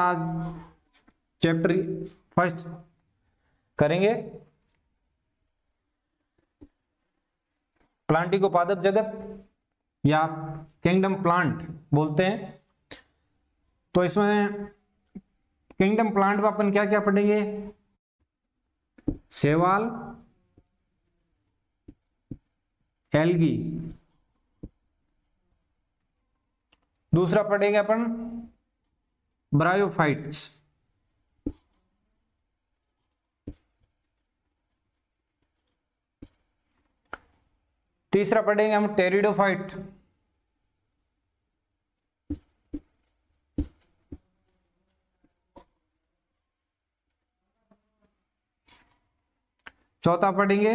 आज chapter first करेंगे प्लांटिक पादप जगत या किंगडम प्लांट बोलते हैं। तो इसमें किंगडम प्लांट में अपन क्या क्या पढ़ेंगे? शैवाल, एल्गी, दूसरा पढ़ेंगे अपन ब्रायोफाइट्स, तीसरा पढ़ेंगे हम टेरिडोफाइट, चौथा पढ़ेंगे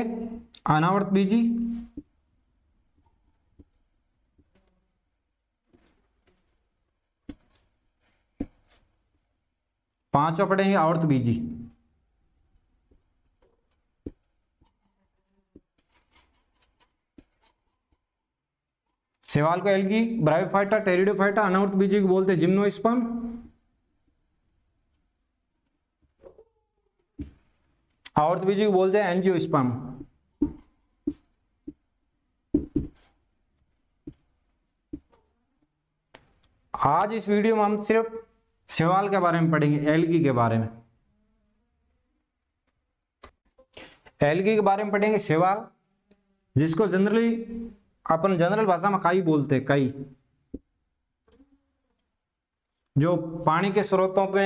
अनावर्त बीजी, पांचवा पढ़ेंगे आवर्त बीजी। शैवाल को एल्गी, ब्रायोफाइटा, टेरिडोफाइटा, अनावर्त बीजी को बोलते हैं जिम्नोस्पर्म, आवर्त बीजी को बोलते हैं एंजियोस्पर्म। आज इस वीडियो में हम सिर्फ शैवाल के बारे में पढ़ेंगे, एल्गी के बारे में। एल्गी के बारे में पढ़ेंगे शैवाल, जिसको जनरली अपन जनरल भाषा में काई बोलते हैं। काई जो पानी के स्रोतों पे,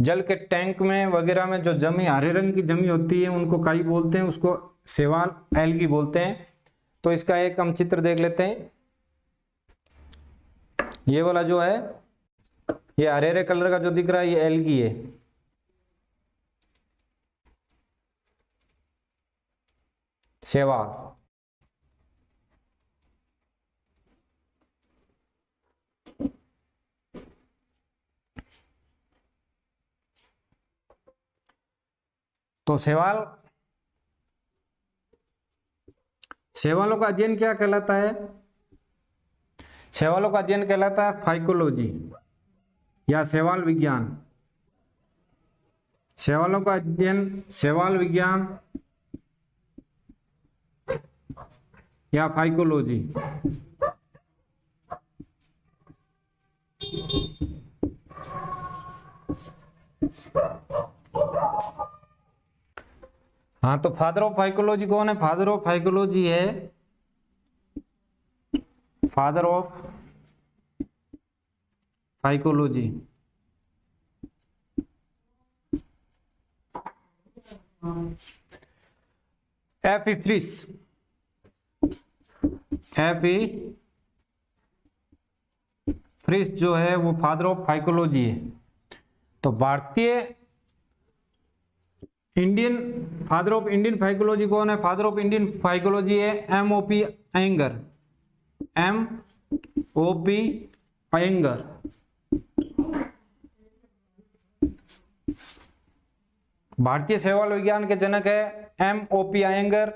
जल के टैंक में वगैरह में जो जमी हरे रंग की जमी होती है उनको काई बोलते हैं, उसको शैवाल एल्गी बोलते हैं। तो इसका एक हम चित्र देख लेते हैं। ये वाला जो है, ये हरे हरे कलर का जो दिख रहा है ये एल्गी है। शैवाल तो शैवालों का अध्ययन क्या कहलाता है? शैवालों का अध्ययन कहलाता है फाइकोलॉजी या शैवाल विज्ञान। शैवालों का अध्ययन शैवाल विज्ञान या फाइकोलॉजी। हाँ, तो फादर ऑफ फाइकोलॉजी कौन है? फादर ऑफ फाइकोलॉजी है फादर ऑफ फाइकोलॉजी एफ.ई. फ्रिश। एफ.ई. फ्रिश जो है वो फादर ऑफ फाइकोलॉजी है। तो भारतीय Indian father of Indian phycology कौन है? फादर ऑफ इंडियन फाइकोलॉजी है एम.ओ.पी. अयंगर। एम.ओ.पी. अयंगर। भारतीय शैवाल विज्ञान के जनक है एम.ओ.पी. अयंगर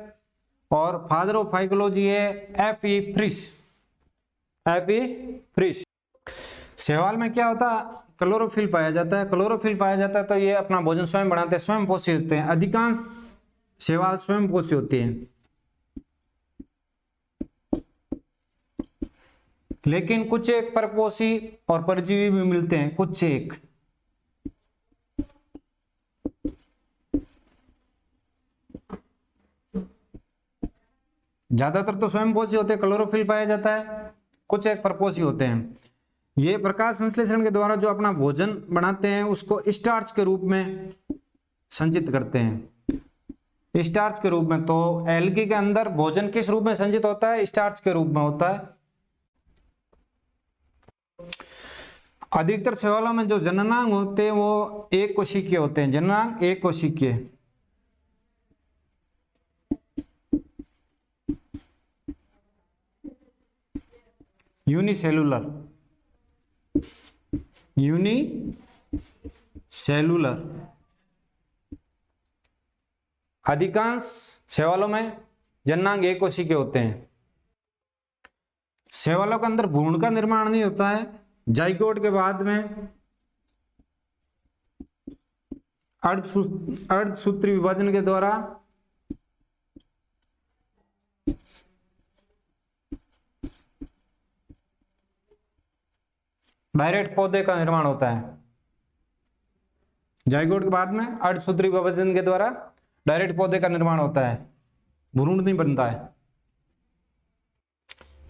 और फादर ऑफ फाइकोलॉजी है एफ.ई. फ्रिश। एफ.ई. फ्रिश। शैवाल में क्या होता है? क्लोरोफिल पाया जाता है। क्लोरोफिल पाया जाता है तो ये अपना भोजन स्वयं बनाते हैं, स्वयं पोषी होते हैं। अधिकांश शैवाल स्वयं पोषी होते हैं, लेकिन कुछ एक परपोषी और परजीवी भी मिलते हैं। कुछ एक ज्यादातर तो स्वयं पोषी होते हैं, क्लोरोफिल पाया जाता है। कुछ एक परपोषी होते हैं। ये प्रकाश संश्लेषण के द्वारा जो अपना भोजन बनाते हैं उसको स्टार्च के रूप में संचित करते हैं। स्टार्च के रूप में। तो एल्गी के अंदर भोजन किस रूप में संचित होता है? स्टार्च के रूप में होता है। अधिकतर शैवालों में जो जननांग होते हैं वो एक कोशिकीय होते हैं। जननांग एक कोशिकीय। यूनिसेलुलर। यूनिसेलुलर। अधिकांश शैवालों में जननांग एक कोशिकीय होते हैं। शैवालों के अंदर भ्रूण का निर्माण नहीं होता है। जाइगोट के बाद में अर्धसूत्री विभाजन के द्वारा डायरेक्ट पौधे का निर्माण होता है। जाइगोट के बाद में अर्धसूत्री विभाजन के द्वारा डायरेक्ट पौधे का निर्माण होता है, भ्रूण नहीं बनता है।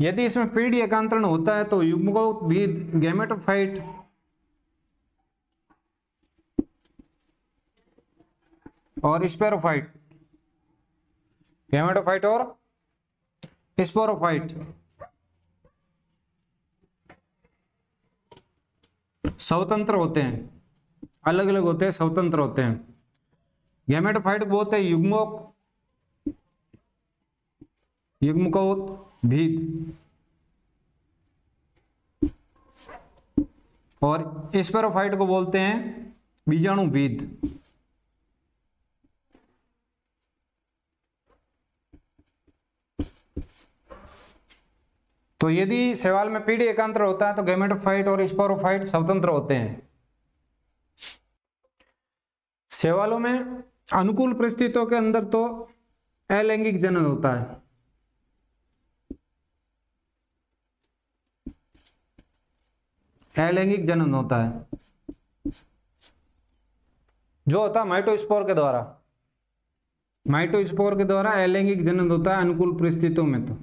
यदि इसमें पीढ़ी एकांतरण होता है तो युग्मकों भी गैमेटोफाइट और स्पेरोफाइट, गैमेटोफाइट और स्पोरोफाइट स्वतंत्र होते हैं, अलग अलग होते हैं, स्वतंत्र होते हैं। गैमेटोफाइट को बोलते हैं युग्मकोद्भिद और स्पेरोफाइट को बोलते हैं बीजाणुभिद। तो यदि शैवाल में पीढ़ी एकांतर होता है तो गैमेटोफाइट और स्पोरोफाइट स्वतंत्र होते हैं। शैवालों में अनुकूल परिस्थितियों के अंदर तो अलैंगिक जनन होता है। अलैंगिक जनन होता है जो होता है माइटोस्पोर के द्वारा। माइटोस्पोर के द्वारा अलैंगिक जनन होता है अनुकूल परिस्थितियों में तो।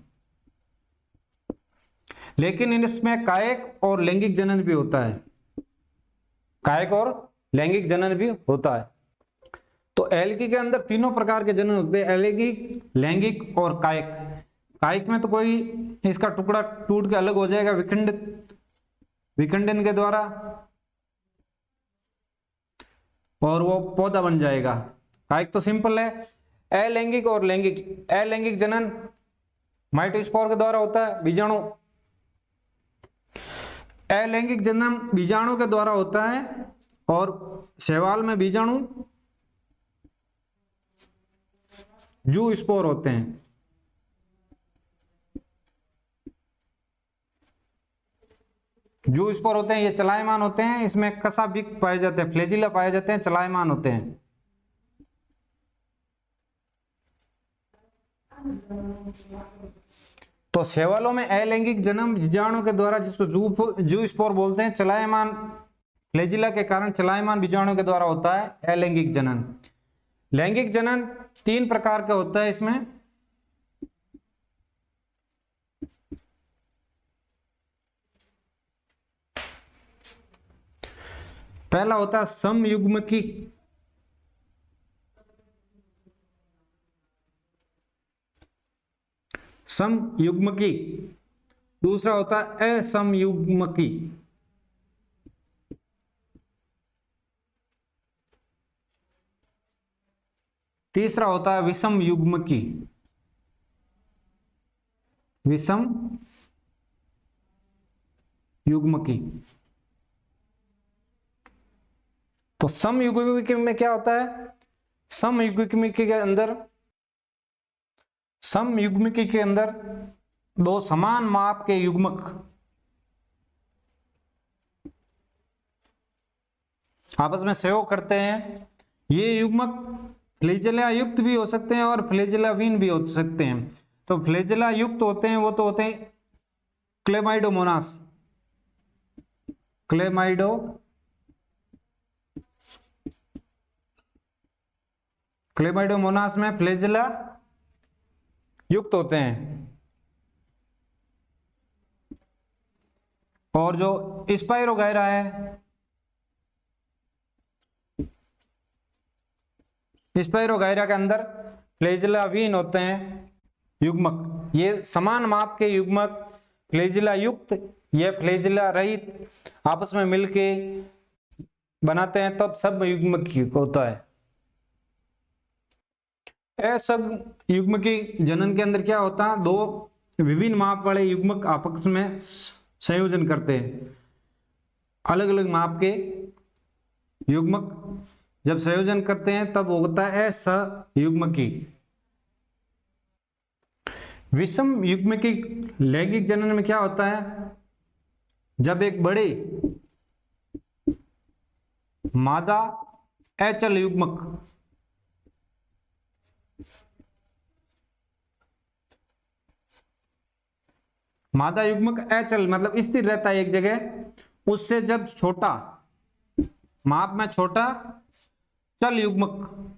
लेकिन इसमें कायिक और लैंगिक जनन भी होता है, कायिक और लैंगिक जनन भी होता है। तो एल्गी के अंदर तीनों प्रकार के जनन होते हैं, अलैंगिक, लैंगिक और कायिक। कायिक में तो कोई इसका टुकड़ा टूट के अलग हो जाएगा विखंडन के द्वारा और वो पौधा बन जाएगा। कायिक तो सिंपल है। अलैंगिक और लैंगिक, अलैंगिक जनन माइटोस्पोर के द्वारा होता है, बीजाणु। अलैंगिक जनन बीजाणु के द्वारा होता है और शैवाल में बीजाणु जू स्पोर होते हैं। जू स्पोर होते हैं, ये चलायमान होते हैं, इसमें कसा भी पाए जाते हैं, फ्लैजिला पाए जाते हैं, चलायमान होते हैं। तो शैवालों में अलैंगिक जन्म बीजाणु के द्वारा, जिसको जू स्पोर बोलते हैं, चलायमान फ्लैजिला के कारण चलायमान बीजाणु के द्वारा होता है अलैंगिक जनन। लैंगिक जनन तीन प्रकार का होता है इसमें। पहला होता है समयुग्मकी, समयुग्मकी। दूसरा होता है असमयुग्मकी। तीसरा होता है विषम युग्मकी। विषम युग्मकी। तो समयुग्मकी में क्या होता है? समयुग्मकी के अंदर दो समान माप के युग्मक आपस में सहयोग करते हैं। ये युग्मक फ्लैजिला युक्त भी हो सकते हैं और फ्लैजिलाविहीन भी हो सकते हैं। तो फ्लैजिला युक्त होते हैं वो तो होते हैं क्लेमाइडोमोनास। क्लेमाइडोमोनास में फ्लैजिला युक्त होते हैं। और जो स्पाइरोगायरा है, स्पाइरोगायरा के अंदर फ्लैजिलाविहीन होते हैं युग्मक। ये समान माप के युग्मक फ्लैजिला युक्त या फ्लैजिला रहित आपस में मिलके बनाते हैं, तब सब युग्मक होता है। असमयुग्मकी जनन के अंदर क्या होता है? दो विभिन्न माप वाले युग्मक आपस में संयोजन करते हैं। अलग अलग माप के युग्मक जब संयोजन करते हैं तब होता है असमयुग्मकी। विषम युग्मकी लैंगिक जनन में क्या होता है? जब एक बड़े मादा HL युग्मक, मादा युग्मक HL मतलब स्थिर रहता है एक जगह, उससे जब छोटा, माप में छोटा चल युग्मक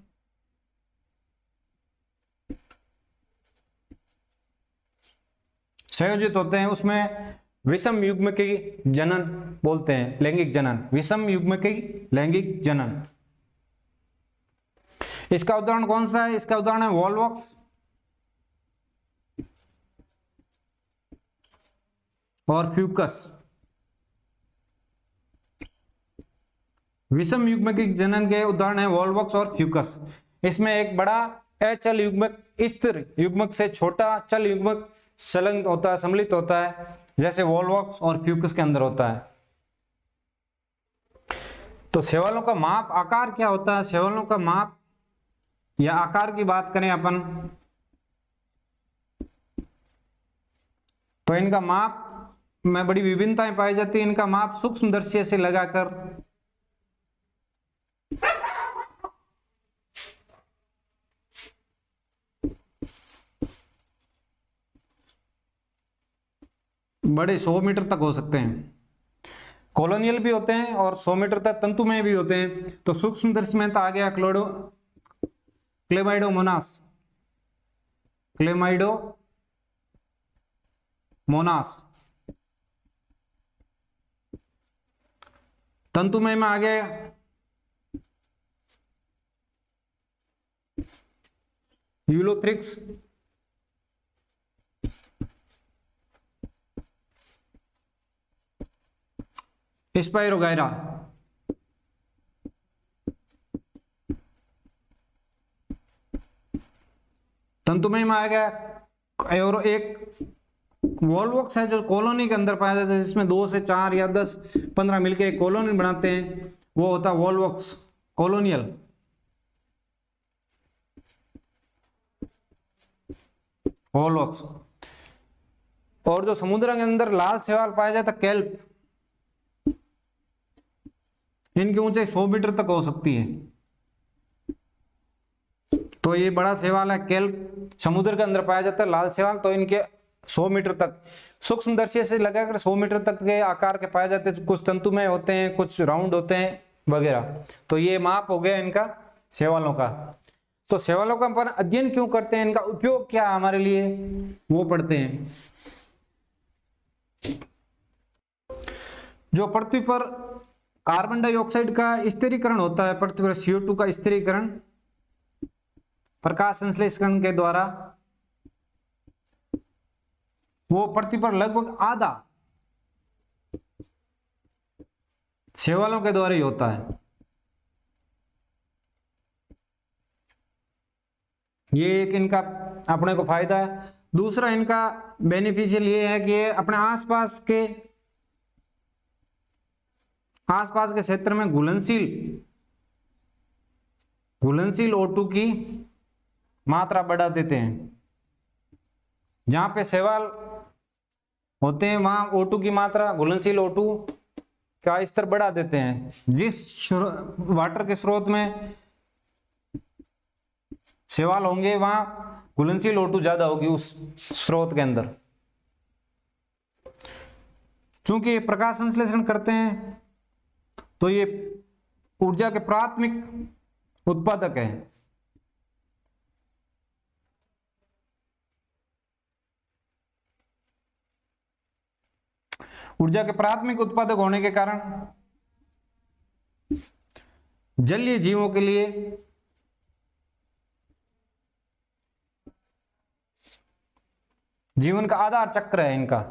संयोजित होते हैं, उसमें विषम युग्म की जनन बोलते हैं, लैंगिक जनन, विषम युग्म की लैंगिक जनन। इसका उदाहरण कौन सा है? इसका उदाहरण है वॉल्वॉक्स और फ्यूकस। विषम युग्म की जनन के उदाहरण है वॉल्वॉक्स और फ्यूकस। इसमें एक बड़ा HL युग्मक स्थिर युग्मक से छोटा चल युग्मक संलग्न होता है, सम्मिलित होता है, जैसे वॉल्वॉक्स और फ्यूकस के अंदर होता है। तो शैवालों का माप, आकार क्या होता है? शैवालों का माप या आकार की बात करें अपन, तो इनका माप में बड़ी विभिन्नताएं पाई जाती है। इनका माप सूक्ष्मदर्शी से लगाकर बड़े 100 मीटर तक हो सकते हैं, कॉलोनियल भी होते हैं और 100 मीटर तक तंतुमय भी होते हैं। तो सूक्ष्मदर्शी में तो आ गया क्लेमाइडोमोनास, क्लेमाइडोमोनास। तंतुमय में आ गया यूलोथ्रिक्स, स्पाइरोगायरा। तंतुमय में आ गया, और एक वॉल्वॉक्स है जो कॉलोनी के अंदर पाया जाता है, जिसमें 2 से 4 या 10, 15 मिलकर एक कॉलोनी बनाते हैं, वो होता है वॉल्वॉक्स कॉलोनियल। वॉल्वॉक्स। और जो समुद्र के अंदर लाल शैवाल पाया जाता है केल्प, इनकी ऊंचाई 100 मीटर तक हो सकती है। तो ये बड़ा शैवाल है केल्प, समुद्र के अंदर पाया जाता है लाल शैवाल, तो इनके 100 मीटर तक सूक्ष्मदर्शी से लगाकर 100 मीटर तक के आकार के पाए जाते हैं। कुछ तंतुमय होते हैं, कुछ राउंड होते हैं वगैरह। तो ये माप हो गया इनका शैवालों का। तो शैवालों का अपन अध्ययन क्यों करते हैं, इनका उपयोग क्या है हमारे लिए, वो पढ़ते हैं। जो पृथ्वी पर कार्बन डाइऑक्साइड का स्थिरीकरण होता है, पृथ्वी पर CO2 का स्थिरीकरण प्रकाश संश्लेषण के द्वारा, वो पृथ्वी पर लगभग आधा शैवालों के द्वारा ही होता है। ये एक इनका अपने को फायदा है। दूसरा इनका बेनिफिशियल ये है कि ये अपने आसपास के क्षेत्र में घुलनशील O2 की मात्रा बढ़ा देते हैं। जहां पे शैवाल होते हैं वहां O2 की मात्रा, घुलनशील O2 का स्तर बढ़ा देते हैं। जिस वाटर के स्रोत में शैवाल होंगे वहां घुलनशील O2 ज्यादा होगी उस स्रोत के अंदर। चूंकि ये प्रकाश संश्लेषण करते हैं तो ये ऊर्जा के प्राथमिक उत्पादक है। ऊर्जा के प्राथमिक उत्पादक होने के कारण जलीय जीवों के लिए जीवन का आधार चक्र है। इनका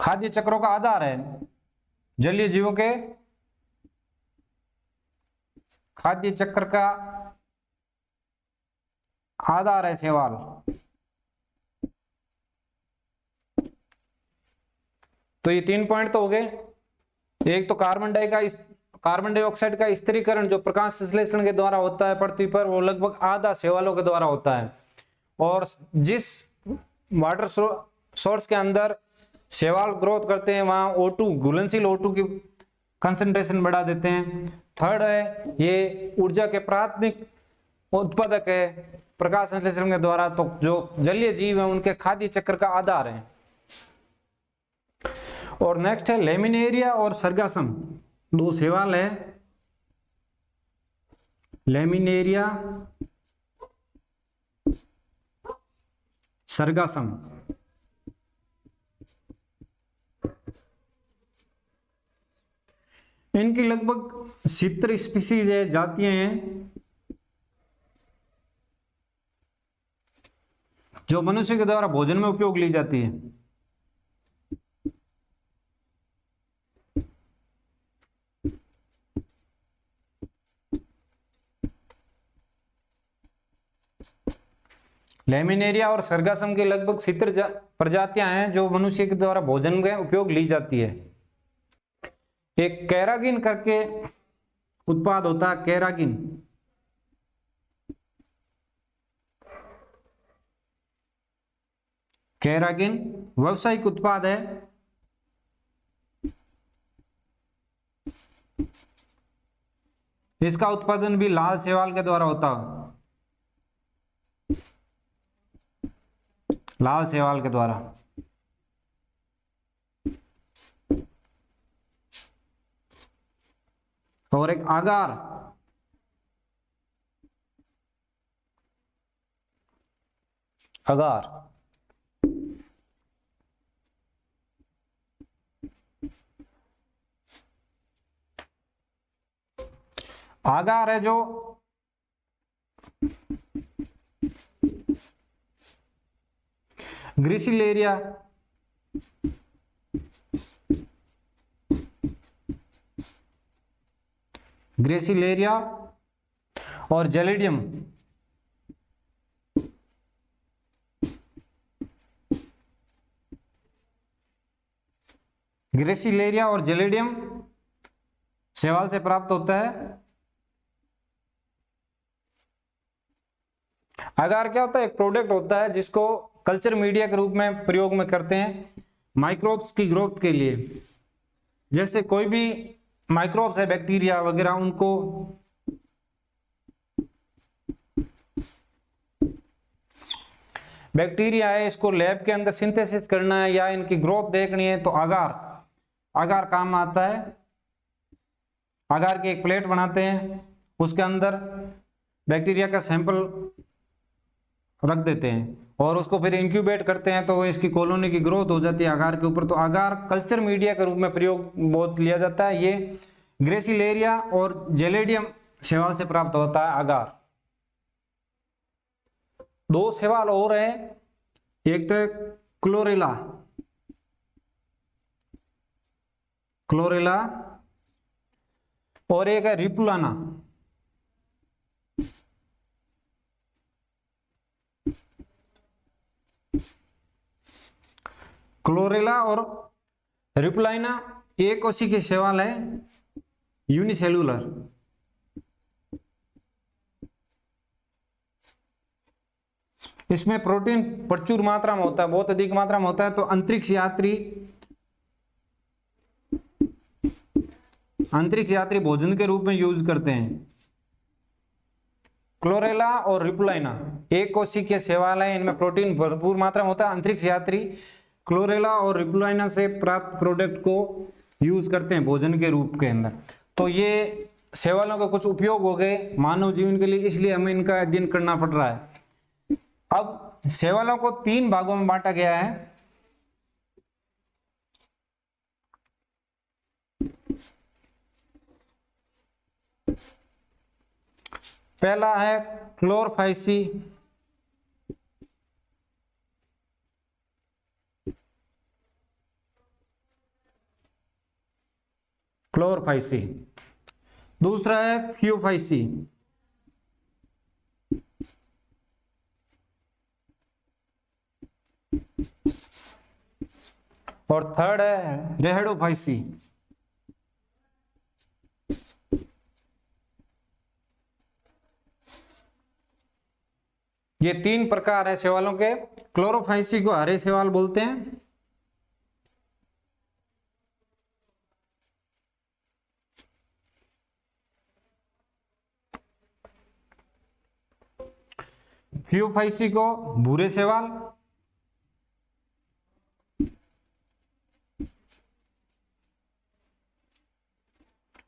खाद्य चक्रों का आधार है। जलीय जीवों के खाद्य चक्र का आधार है शैवाल। तो ये 3 पॉइंट तो हो गए। एक तो कार्बन डाइऑक्साइड का स्थिरीकरण जो प्रकाश संश्लेषण के द्वारा होता है पृथ्वी पर, वो लगभग आधा शैवालों के द्वारा होता है। और जिस वाटर सोर्स के अंदर शैवाल ग्रोथ करते हैं वहां O2 घुलनशील O2 की कंसंट्रेशन बढ़ा देते हैं। थर्ड है ये ऊर्जा के प्राथमिक उत्पादक है प्रकाश संश्लेषण के द्वारा, तो जो जलीय जीव है उनके खाद्य चक्र का आधार है। और नेक्स्ट है लेमिनेरिया और सर्गासम, दो सवाल है। लेमिनेरिया सर्गासम, इनकी लगभग 70 स्पीसीज है, जातियां हैं जो मनुष्य के द्वारा भोजन में उपयोग ली जाती है। लेमिनेरिया और सर्गासम की लगभग 70 प्रजातियां हैं जो मनुष्य के द्वारा भोजन में उपयोग ली जाती है। एक कैरागिन करके उत्पाद होता है, कैरागिन, कैरागिन व्यावसायिक उत्पाद है। इसका उत्पादन भी लाल शैवाल के द्वारा होता है, लाल शैवाल के द्वारा। और एक आगार, आगार आगार है जो ग्रेसिलेरिया, ग्रेसिलेरिया और जेलिडियम, ग्रेसिलेरिया और जेलिडियम शैवाल से प्राप्त होता है। अगार क्या होता है? एक प्रोडक्ट होता है जिसको कल्चर मीडिया के रूप में प्रयोग में करते हैं माइक्रोब्स की ग्रोथ के लिए। जैसे कोई भी माइक्रोब्स है, बैक्टीरिया वगैरह, उनको बैक्टीरिया है, इसको लैब के अंदर सिंथेसिस करना है या इनकी ग्रोथ देखनी है तो आगार काम आता है। आगार की एक प्लेट बनाते हैं, उसके अंदर बैक्टीरिया का सैंपल रख देते हैं और उसको फिर इंक्यूबेट करते हैं तो इसकी कॉलोनी की ग्रोथ हो जाती है आगार के ऊपर। तो आगार कल्चर मीडिया के रूप में प्रयोग बहुत लिया जाता है। ये ग्रेसिलेरिया और जेलिडियम शैवाल से प्राप्त होता है आगार। दो सवाल और है, एक तो क्लोरेला, क्लोरेला और एक है रिपुलाना। क्लोरेला और रिपुलाइना एक कोशिकीय के शैवाल है, यूनिसेलुलर। इसमें प्रोटीन प्रचुर मात्रा में होता है, बहुत अधिक मात्रा में होता है। तो अंतरिक्ष यात्री भोजन के रूप में यूज करते हैं। क्लोरेला और रिपुलाइना एक कोशिकीय के शैवाल है, इनमें प्रोटीन भरपूर मात्रा में होता है। अंतरिक्ष यात्री क्लोरेला और रिपुलाइना से प्राप्त प्रोडक्ट को यूज करते हैं भोजन के रूप के अंदर। तो ये शैवालों के कुछ उपयोग हो गए मानव जीवन के लिए, इसलिए हमें इनका अध्ययन करना पड़ रहा है। अब शैवालों को 3 भागों में बांटा गया है। पहला है क्लोरफाइसी, क्लोरफाइसी। दूसरा है फ्यूफाइसी, और थर्ड है रेहडोफाइसी। ये 3 प्रकार है शैवालों के। क्लोरोफाइसी को हरे शैवाल बोलते हैं, फ्यूफाइसी को भूरे शैवाल,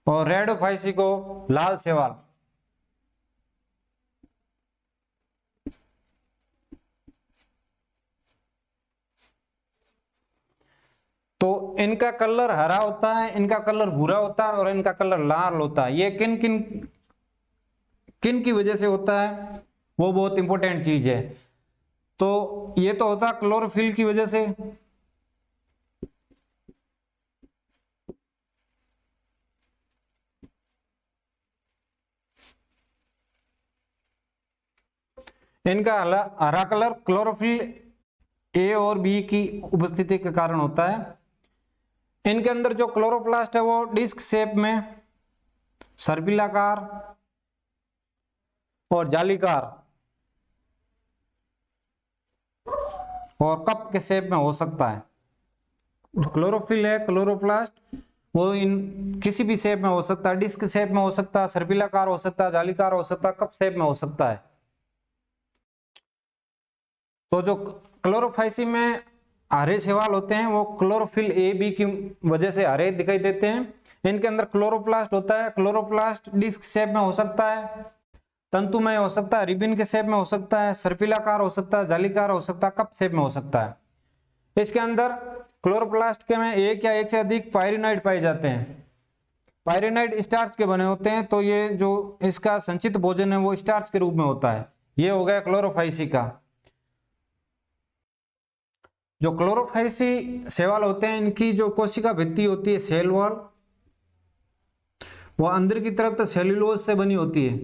और रेडोफाइसी को लाल शैवाल। तो इनका कलर हरा होता है, इनका कलर भूरा होता है और इनका कलर लाल होता है। ये किन किन किन की वजह से होता है वो बहुत इंपॉर्टेंट चीज है। तो ये तो होता है क्लोरोफिल की वजह से। इनका हरा कलर क्लोरोफिल ए और बी की उपस्थिति के कारण होता है। इनके अंदर जो क्लोरोप्लास्ट है वो डिस्क शेप में, सर्पिलाकार और जालीकार और कप के शेप में हो सकता है। जो क्लोरोफिल है, क्लोरोप्लास्ट, वो इन किसी भी शेप में हो सकता है, डिस्क शेप में हो सकता है, सर्पिलाकार हो सकता है, जालीकार हो सकता है, कप शेप में हो सकता है। तो जो क्लोरोफाइसी में हरे शैवाल होते हैं वो क्लोरोफिल ए बी की वजह से हरे दिखाई देते हैं। इनके अंदर क्लोरोप्लास्ट होता है। क्लोरोप्लास्ट डिस्क शेप में हो सकता है, तंतुमय हो सकता है, रिबन के शेप में हो सकता है, सर्पिलाकार हो सकता है, जालीकार हो सकता है, कप शेप में हो सकता है। इसके अंदर क्लोरोप्लास्ट के में एक या एक से अधिक पायरिनॉइड पाए जाते हैं। पायरिनॉइड स्टार्च के बने होते हैं, तो ये जो इसका संचित भोजन है वो स्टार्च के रूप में होता है। ये हो गया क्लोरोफाइसी का। जो क्लोरोफाइसी शैवाल होते हैं इनकी जो कोशिका भित्ति होती है, सेल वॉल, वो अंदर की तरफ तो सेल्यूलोज से बनी होती है,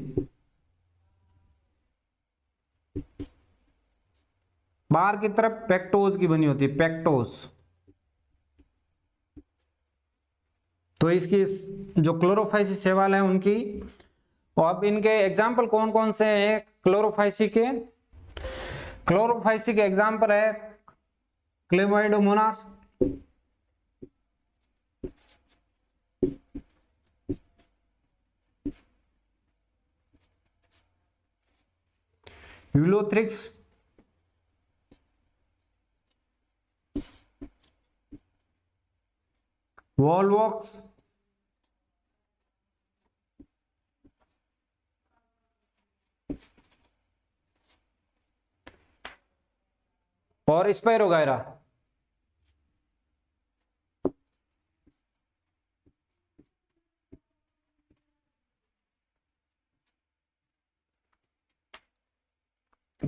बाहर की तरफ पेक्टोज की बनी होती है, पेक्टोज। तो इसकी जो क्लोरोफाइसी शैवाल है उनकी, और अब इनके एग्जाम्पल कौन कौन से हैं क्लोरोफाइसी के? क्लोरोफाइसी के एग्जाम्पल है क्लेमाइडोमोनास, यूलोथ्रिक्स, वॉलवॉक्स, और स्पाइरोगायरा।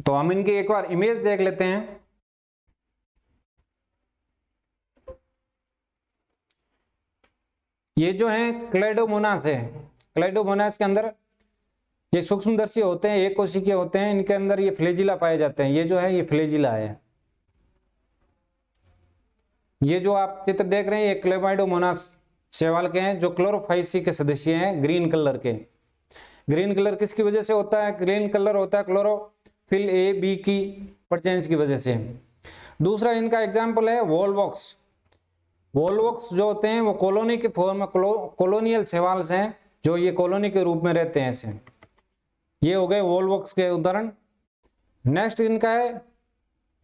तो हम इनकी एक बार इमेज देख लेते हैं। ये जो है क्लेडोमोनास है। क्लेडोमोनास के अंदर ये सूक्ष्मदर्शी होते हैं, एक कोशिकीय होते हैं। इनके अंदर ये फ्लैजिला पाए जाते हैं। ये जो है ये फ्लैजिला है। ये जो आप चित्र देख रहे हैं ये क्लेमाइडोमोनास शैवाल के हैं जो क्लोरोफाइसी के सदस्य हैं, ग्रीन कलर के। ग्रीन कलर किसकी वजह से होता है? ग्रीन कलर होता है क्लोरोफिल ए बी की प्रेजेंस की वजह से। दूसरा इनका एग्जाम्पल है वॉलवॉक्स। वॉलवॉक्स जो होते हैं वो कॉलोनी के फॉर्म में कॉलोनियल शैवाल हैं, जो ये कॉलोनी के रूप में रहते हैं ऐसे। ये हो गए वॉलवॉक्स के उदाहरण। नेक्स्ट इनका है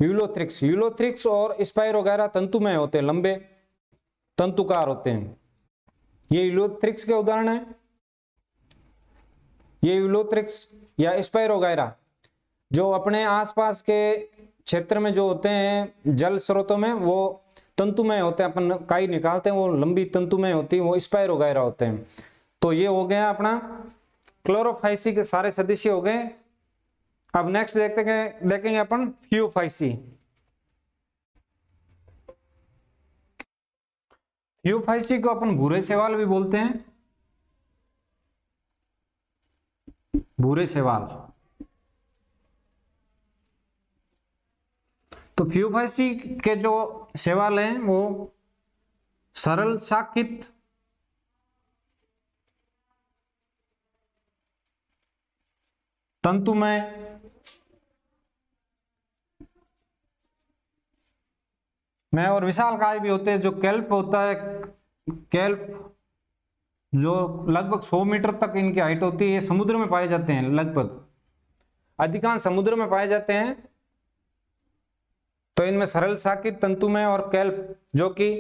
यूलोथ्रिक्स। यूलोथ्रिक्स और स्पाइरोगायरा तंतुमय होते हैं, लंबे तंतुकार होते हैं। ये यूलोथ्रिक्स के उदाहरण है। ये यूलोथ्रिक्स या स्पाइरोगायरा जो अपने आसपास के क्षेत्र में जो होते हैं जल स्रोतों में, वो तंतुमय होते हैं। अपन काई निकालते हैं वो लंबी तंतुमय होती है, वो स्पाइरोगायरा होते हैं। तो ये हो गया अपना क्लोरोफाइसी के सारे सदस्य हो गए। अब नेक्स्ट देखेंगे अपन फ्यूफाइसी। फ्यूफाइसी को अपन भूरे शैवाल भी बोलते हैं, भूरे शैवाल। तो फ्यूफाइसी के जो शैवाल हैं वो सरल शाखित, तंतुमय, में और विशालकाय भी होते हैं। जो केल्प होता है, केल्प जो लगभग 100 मीटर तक इनकी हाइट होती है, ये समुद्र में पाए जाते हैं लगभग। अधिकांश समुद्र में पाए जाते हैं। तो इनमें सरल शाखित तंतुमय और कैल्प जो कि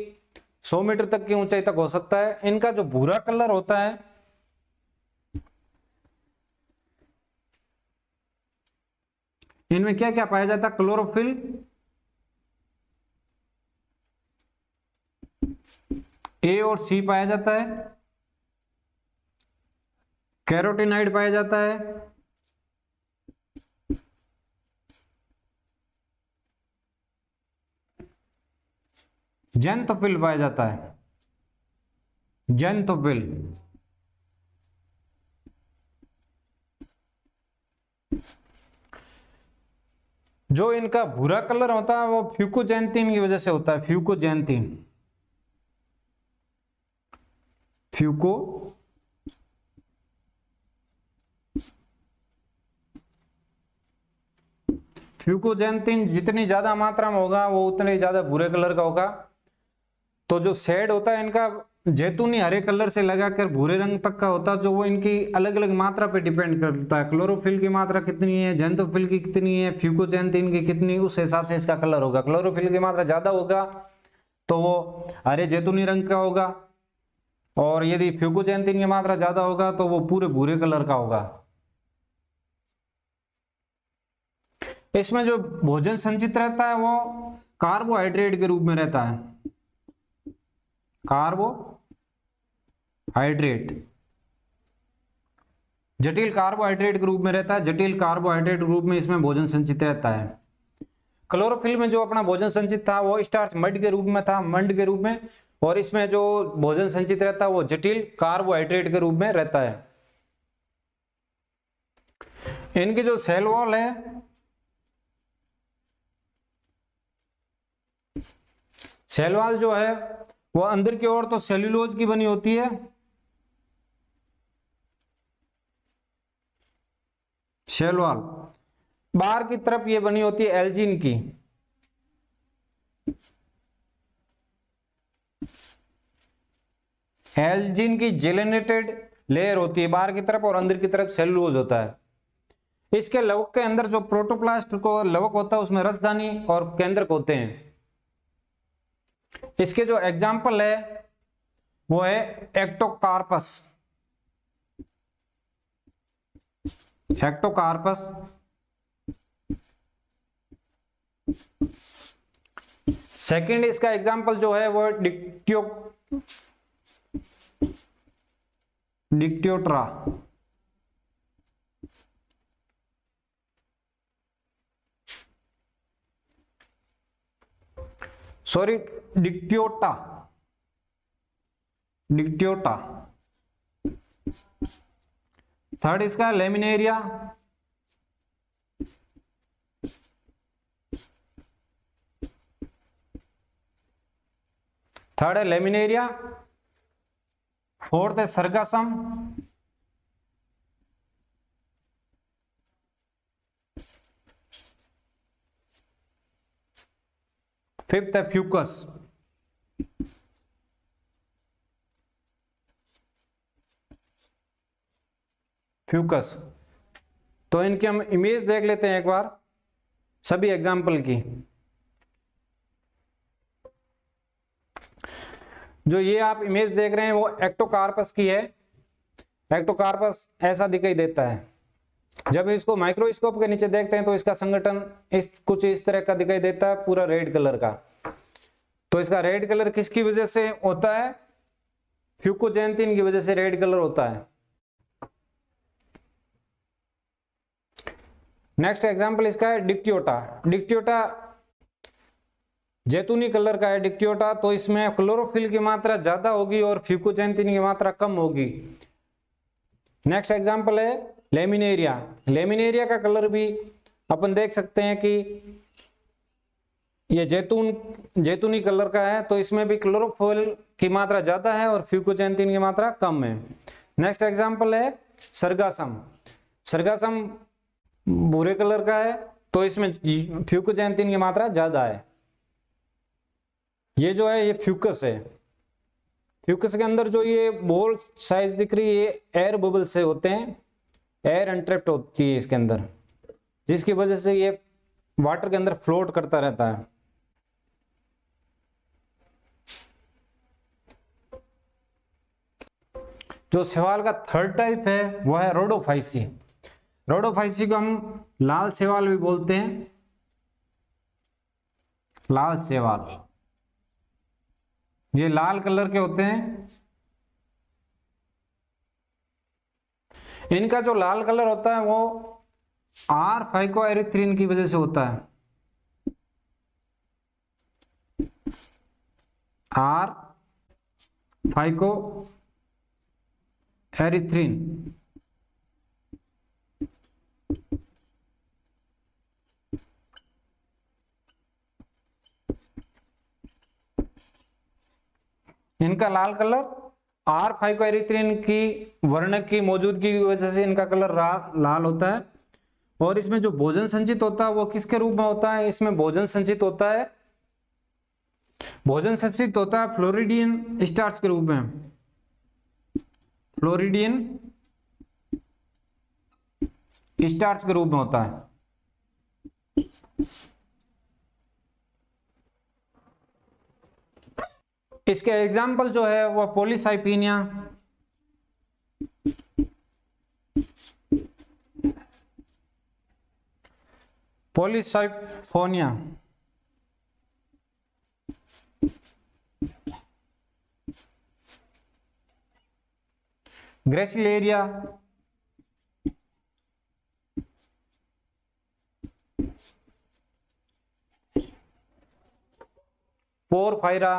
100 मीटर तक की ऊंचाई तक हो सकता है। इनका जो भूरा कलर होता है इनमें क्या क्या पाया जाता है? क्लोरोफिल, ए और सी पाया जाता है, कैरोटीनाइड पाया जाता है, ज़ैंथोफिल पाया जाता है, ज़ैंथोफिल। जो इनका भूरा कलर होता है वो फ्यूकोजैंथीन की वजह से होता है, फ्यूकोजैंथीन, फ्यूको फ्यूकोजैंथीन जितनी ज्यादा मात्रा में होगा वो उतने ज्यादा भूरे कलर का होगा। तो जो शेड होता है इनका जैतूनी हरे कलर से लगाकर भूरे रंग तक का होता है, जो वो इनकी अलग अलग मात्रा पे डिपेंड करता है। क्लोरोफिल की मात्रा कितनी है, ज़ैंथोफिल की कितनी है, फ्यूकोजैंथीन की कितनी, उस हिसाब से इसका कलर होगा। क्लोरोफिल की मात्रा ज्यादा होगा तो वो हरे जैतूनी रंग का होगा, और यदि फ्यूकोजैंथीन की मात्रा ज्यादा होगा तो वो पूरे भूरे कलर का होगा। इसमें जो भोजन संचित रहता है वो कार्बोहाइड्रेट के रूप में रहता है, कार्बोहाइड्रेट, जटिल कार्बोहाइड्रेट के रूप में रहता है, जटिल कार्बोहाइड्रेट के रूप में इसमें भोजन संचित रहता है। क्लोरोफिल में जो अपना भोजन संचित था वो स्टार्च मड के रूप में था, मंड के रूप में, और इसमें जो भोजन संचित रहता है वो जटिल कार्बोहाइड्रेट के रूप में रहता है। इनकी जो सेल वॉल है, सेल वॉल जो है वो अंदर की ओर तो सेल्यूलोज की बनी होती है, सेल वॉल, बाहर की तरफ ये बनी होती है एल्जिन की, एल्जिन की जेलेनेटेड लेयर होती है बाहर की तरफ, और अंदर की तरफ सेल्यूलोज होता है। इसके लवक के अंदर जो प्रोटोप्लास्ट को लवक होता है उसमें रसदानी और केंद्रक होते हैं। इसके जो एग्जाम्पल है वो है एक्टोकार्पस, एक्टोकार्पस, सेकंड इसका एग्जाम्पल जो है वो डिक्टियोट्रा, सॉरी डिक्टियोटा, डिक्टियोटा। थर्ड इसका लेमिनेरिया, थर्ड है लेमिनेरिया। फोर्थ है सरगासम, फिफ्थ है फ्यूकस, फ्यूकस। तो इनकी हम इमेज देख लेते हैं एक बार सभी एग्जाम्पल की। जो ये आप इमेज देख रहे हैं वो एक्टोकार्पस की है। एक्टोकार्पस ऐसा दिखाई देता है। जब इसको माइक्रोस्कोप के नीचे देखते हैं तो इसका संगठन कुछ इस तरह का दिखाई देता है, पूरा रेड कलर का। तो इसका रेड कलर किसकी वजह से होता है? फ्यूकोजैंथीन की वजह से रेड कलर होता है। नेक्स्ट एग्जांपल इसका है डिक्टियोटा। डिक्टियोटा जैतूनी कलर का है डिक्टियोटा, तो इसमें क्लोरोफिल की मात्रा ज्यादा होगी और फ्यूकोजैंथीन की मात्रा कम होगी। नेक्स्ट एग्जांपल है लेमिनेरिया। लेमिनेरिया का कलर भी अपन देख सकते हैं कि ये जैतूनी कलर का है, तो इसमें भी क्लोरोफिल की मात्रा ज्यादा है और फ्यूकोजैंथीन की मात्रा कम है। नेक्स्ट एग्जांपल है सरगासम। सरगासम भूरे कलर का है, तो इसमें फ्यूकोजैंथीन की मात्रा ज्यादा है। ये जो है ये फ्यूकस है। फ्यूकस के अंदर जो ये बॉल साइज दिख रही है ये एयर बबल से होते हैं, एयर एंट्रैप्ट होती है इसके अंदर। जिसकी वजह से ये वाटर के अंदर फ्लोट करता रहता है। जो शैवाल का थर्ड टाइप है वो है रोडोफाइसी। रोडोफाइसी को हम लाल शैवाल भी बोलते हैं, लाल शैवाल। ये लाल कलर के होते हैं। इनका जो लाल कलर होता है वो आर फाइकोएरिथ्रिन की वजह से होता है। Are phycoerythrin. इनका लाल कलर आर फाइकोएरिथ्रिन की वर्णक की मौजूदगी की वजह से इनका कलर लाल होता है। और इसमें जो भोजन संचित होता है वो किसके रूप में होता है? इसमें भोजन संचित होता है, भोजन संचित होता है फ्लोरिडियन स्टार्च के रूप में। फ्लोरिडियन स्टार्च के रूप में होता है। इसके एग्जाम्पल जो है वो Polysiphonia, Polysiphonia, Gracilaria, Porphyra,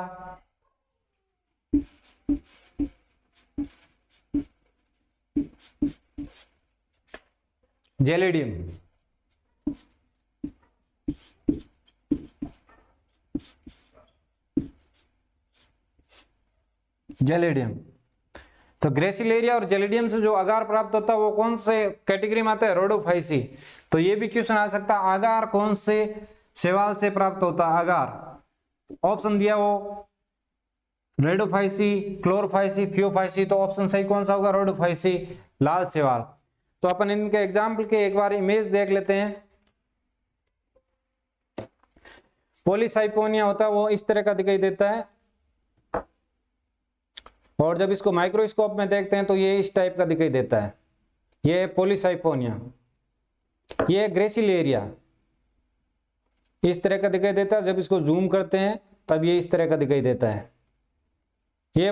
Gelidium. Gelidium. तो ग्रेसिलेरिया और जेलिडियम से जो अगार प्राप्त होता है वो कौन से कैटेगरी में आता है? रोडोफाइसी। तो ये भी क्वेश्चन आ सकता है, अगार कौन से शैवाल से प्राप्त होता है? अगार ऑप्शन दिया हो रेडोफाइसी, क्लोरोफाइसी, फियोफाइसी। तो ऑप्शन सही कौन सा होगा? रोडोफाइसी, लाल शैवाल। तो अपन इनके एग्जाम्पल के एक बार इमेज देख लेते हैं। पॉलीसाइफोनिया होता है वो इस तरह का दिखाई देता है, और जब इसको माइक्रोस्कोप में देखते हैं तो ये इस टाइप का दिखाई देता है। ये पॉलीसाइफोनिया। ये ग्रेसिलेरिया इस तरह का दिखाई देता है, जब इसको जूम करते हैं तब ये इस तरह का दिखाई देता है। ये